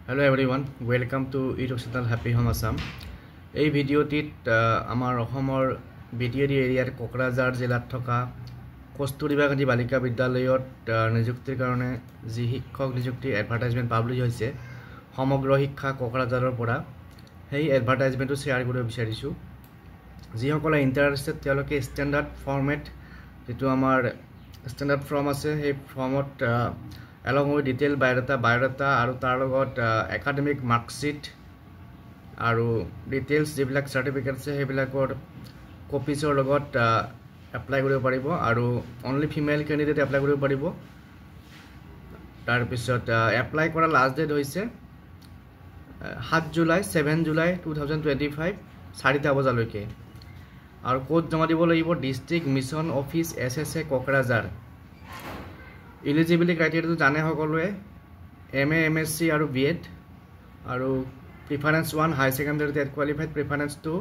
Hello everyone, welcome to YouTube channel Happy Home Assam. এই ভিডিওটিত আমাৰ অসমৰ বিটিএডি এৰিয়াৰ কোকৰাঝাৰ জিলাত থকা কস্তুৰবা গান্ধী বালিকা বিদ্যালয়ত নিযুক্তিৰ কাৰণে যি শিক্ষক নিযুক্তি এডভাৰটাইজমেন্ট পাবলিছ হৈছে সমগ্ৰ শিক্ষা কোকৰাঝাৰৰ পৰা সেই এডভাৰটাইজমেন্টটো শেয়াৰ কৰিব বিচাৰিছো যিসকলে ইন্টাৰেষ্টেড তেওঁলোকে ষ্টেণ্ডাৰ্ড ফৰ্মেট যেটো আমাৰ ষ্টেণ্ডাৰ্ড ফৰ্ম আছে সেই ফৰ্মত along with detail biodata আৰু তাৰ লগত একাডেমিক মাৰ্কশিট আৰু ডিটেইলছ যিবিলাক সাৰ্টিফিকেট আছে সেইবিলাকৰ কপিছৰ লগত এপ্লাই কৰিব পাৰিব আৰু অনলি ফিমেল ক্যান্ডিডেট এপ্লাই কৰিব পাৰিব তাৰ পিছত এপ্লাই কৰা লাষ্ট ডেট হৈছে 7 জুলাই 2025 4টা বজালৈকে আৰু কোড জমা দিব লাগিব district mission office SSA Kokrajhar Eligibility criteria to jane hokolwe MA MSc aru B.Ed aru preference 1 high secondary that qualified preference 2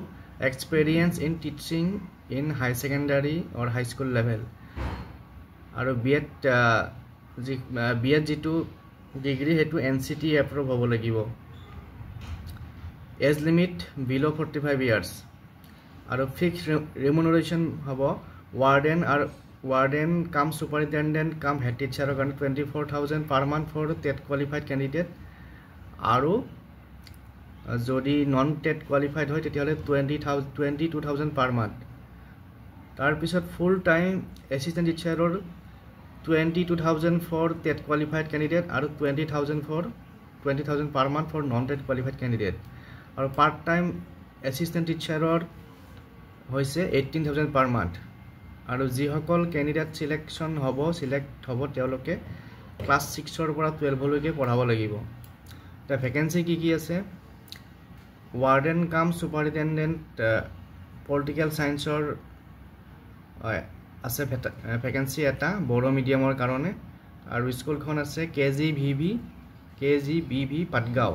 experience in teaching in high secondary or high school level aru B.Ed jitu degree hetu NCT approve hobo lagibo age limit below 45 years aru fixed remuneration hobo warden come superintendent come head teacher 24,000 per month for TET qualified candidate aru jodi non TET qualified hoy tetiale 22,000 per month tar pisot full time assistant teacher or 22,000 for TET qualified candidate aru 20,000 per month for non TET qualified candidate aru part time assistant teacher or hoise 18,000 per month আৰু যিসকল candidate select হ'ব তেওঁলোকে class 6 ৰ পৰা 12 লৈকে পঢ়াব লাগিব তা ভ্যাকেন্সি কি আছে ওয়াৰ্ডেন কাম সুপাৰিনটেনডেন্ট পলিটিক্যাল সায়েন্সৰ আছে ভ্যাকেন্সি এটা বড়ো মিডিয়ামৰ কাৰণে আৰু স্কুলখন আছে কেজিবিভি পাটগাঁও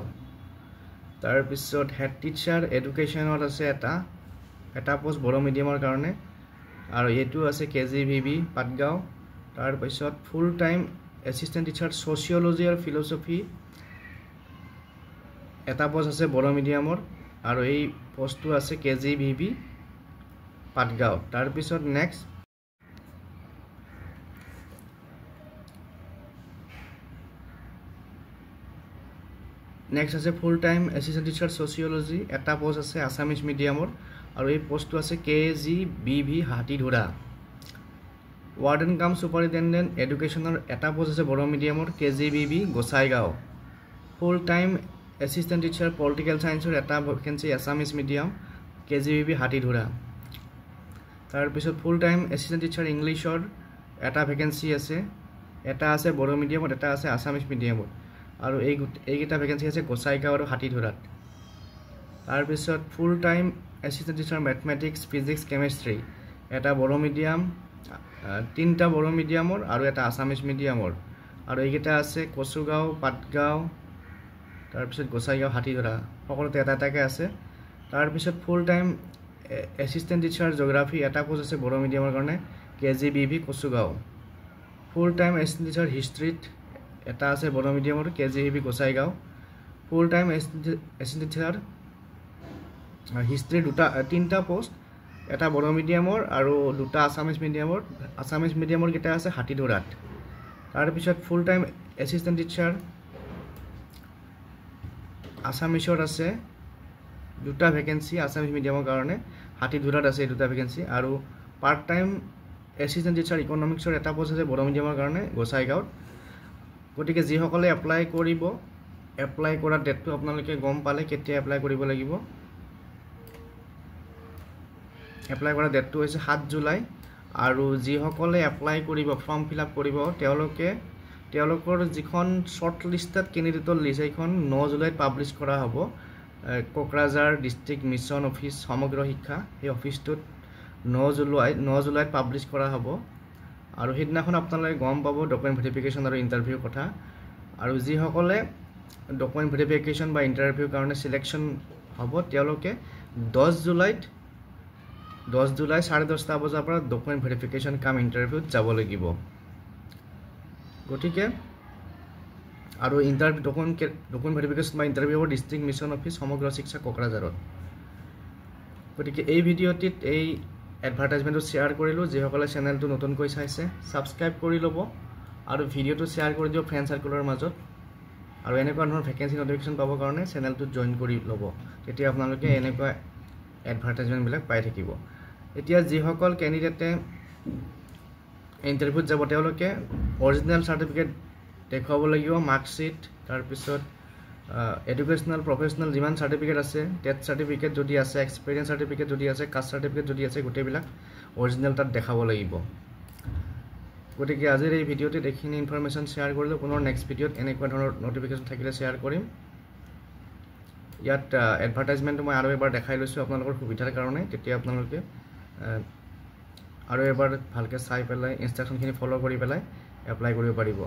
তাৰ পিছত হেড টিচাৰ এডুকেশনৰ আছে এটা পোষ্ট বড়ো মিডিয়ামৰ কাৰণে আৰু এটো আছে কেজিবিভি পাটগাঁও তাৰ পিছত ফুল টাইম এসিস্ট্যান্ট টিচাৰ সোশিয়োলজি আৰু ফিলোসফি এটা পোষ্ট আছে বড়ো মিডিয়ামৰ আৰু এই পোষ্টটো আছে কেজিবিভি পাটগাঁও তাৰ পিছত নেক্সট আছে ফুল টাইম এসিস্ট্যান্ট টিচাৰ সোশিয়োলজি এটা পোষ্ট আছে আসামিজ মিডিয়ামৰ আৰু এই পোষ্টটো আছে কেজিবিভি হাতীধৰা ওয়াৰ্ডেন কাম সুপাৰিনটেনডেন্ট এডুকেশনৰ এটা পোষ্ট আছে বড়ো মিডিয়ামৰ KGBV Gossaigaon full time assistant teacher political সায়েন্সৰ এটা vacancy Assamese medium KGBV Hatidhara তাৰ পিছত ফুল টাইম এসিস্ট্যান্ট টিচাৰ ইংলিছৰ এটা ভ্যাকেন্সি আছে এটা আছে বড়ো মিডিয়ামত এটা আছে আসামিজ মিডিয়ামত আৰু এইকেইটা ভ্যাকেন্সি আছে গোসাইগাঁও আৰু হাতীধৰাত তাৰ পিছত full time assistant teacher mathematics physics chemistry eta boro medium tinta boro mediumor aru eta assamese mediumor aru egeta ase kosugao patgao tar pisot gosaigao hatidora সকলোতে এটা এটাকে আছে তাৰ পিছত full time assistant teacher geography eta post ase boro mediumor karone KGBV kosugao full time assistant teacher history eta ase boro mediumor KGBV gosaigao full time assistant teacher history তিনটা post এটা বড়ো মিডিয়ামৰ আৰু দুটা আসামিজ মিডিয়ামৰ কিটা আছে হাতীধৰাত তাৰ পিছত ফুল time assistant teacher আসামিজৰ আছে দুটা ভ্যাকেন্সি আসামিজ মিডিয়ামৰ কাৰণে হাতীধৰাত আছে দুটা ভ্যাকেন্সি আৰু পাৰ্ট টাইম এসিস্ট্যান্ট টিচাৰ ইকোনমিক্সৰ এটা পোষ্ট আছে বড়ো মিডিয়ামৰ কাৰণে গোসাইগাঁৱত গতিকে যিসকলে এপ্লাই কৰা ডেটটো আপোনালোকে গম পালে কেতিয়া এপ্লাই কৰিব লাগিব এপ্লাই কৰা ডেটটো হৈছে 7 জুলাই আৰু যিসকলে এপ্লাই কৰিব ফৰ্ম ফিল আপ কৰিব তেওঁলোকৰ যিখন শৰ্ট লিষ্টেড ক্যান্ডিডেটৰ লিষ্ট এইখন 9 জুলাইত পাবলিশ কৰা হ'ব কোকৰাঝাৰ ডিস্ট্ৰিক্ট মিছন অফিস সমগ্ৰ শিক্ষা এই অফিসটোত 9 জুলাইত পাবলিশ কৰা হ'ব আৰু হেদিনাখন আপোনালোকে গম পাব ডকুমেন্ট ভেৰিফিকেশন আৰু ইন্টাৰভিউ কথা আৰু যিসকলে ডকুমেন্ট ভেৰিফিকেশন বা ইন্টাৰভিউ কাৰণে সিলেকশন হ'ব তেওঁলোকে 10 জুলাই 10:30 বজাৰ পৰা ডকুমেন্ট ভেৰিফিকেশন কাম ইন্টাৰভিউত যাব লাগিব গটিকে আৰু ইণ্টাৰভিউ ডকুমেণ্ট ভেৰিফিকেশ্যন বা ইণ্টাৰভিউ হ'ব ডিষ্ট্ৰিক্ট মিছন অফিচ সমগ্ৰ শিক্ষা কোকৰাঝাৰত। গতিকে এই ভিডিঅ'টিত এই এডভাৰটাইজমেণ্টটো শ্বেয়াৰ কৰিলোঁ। যিসকলে চেনেলটো নতুনকৈ চাইছে ছাবস্ক্ৰাইব কৰি ল'ব আৰু ভিডিঅ'টো শ্বেয়াৰ কৰি দিয়ক ফ্ৰেণ্ড চাৰ্কুলৰ মাজত। আৰু এনেকুৱা ধৰণৰ ভেকেঞ্চি নটিফিকেশ্যন পাবৰ কাৰণে চেনেলটোত জইন কৰি ল'ব, তেতিয়া আপোনালোকে এনেকুৱা এডভাৰটাইজমেণ্টবিলাক পাই থাকিব। এতিয়া যিসকল কেণ্ডিডেটে ইণ্টাৰভিউত যাব তেওঁলোকে অৰিজিনেল চাৰ্টিফিকেট দেখুৱাব লাগিব, মাৰ্কশ্বিট, তাৰপিছত এডুকেশ্যনেল প্ৰফেশ্যনেল যিমান চাৰ্টিফিকেট আছে, টেট চাৰ্টিফিকেট যদি আছে, এক্সপিৰিয়েঞ্চ চাৰ্টিফিকেট যদি আছে, কাষ্ট চাৰ্টিফিকেট যদি আছে, গোটেইবিলাক অৰিজিনেল তাত দেখাব লাগিব। গতিকে আজিৰ এই ভিডিঅ'টিত এইখিনি ইনফৰমেশ্যন শ্বেয়াৰ কৰিলোঁ। পুনৰ নেক্সট ভিডিঅ'ত এনেকুৱা ধৰণৰ নটিফিকেশ্যন থাকিলে শ্বেয়াৰ কৰিম। ইয়াত এডভাৰটাইজমেণ্টটো মই আৰু এবাৰ দেখাই লৈছোঁ আপোনালোকৰ সুবিধাৰ কাৰণে, তেতিয়া আপোনালোকে আৰু এবাৰ ভালকৈ চাই পেলাই ইনষ্ট্ৰাকশ্যনখিনি ফ'ল' কৰি পেলাই এপ্লাই কৰিব পাৰিব।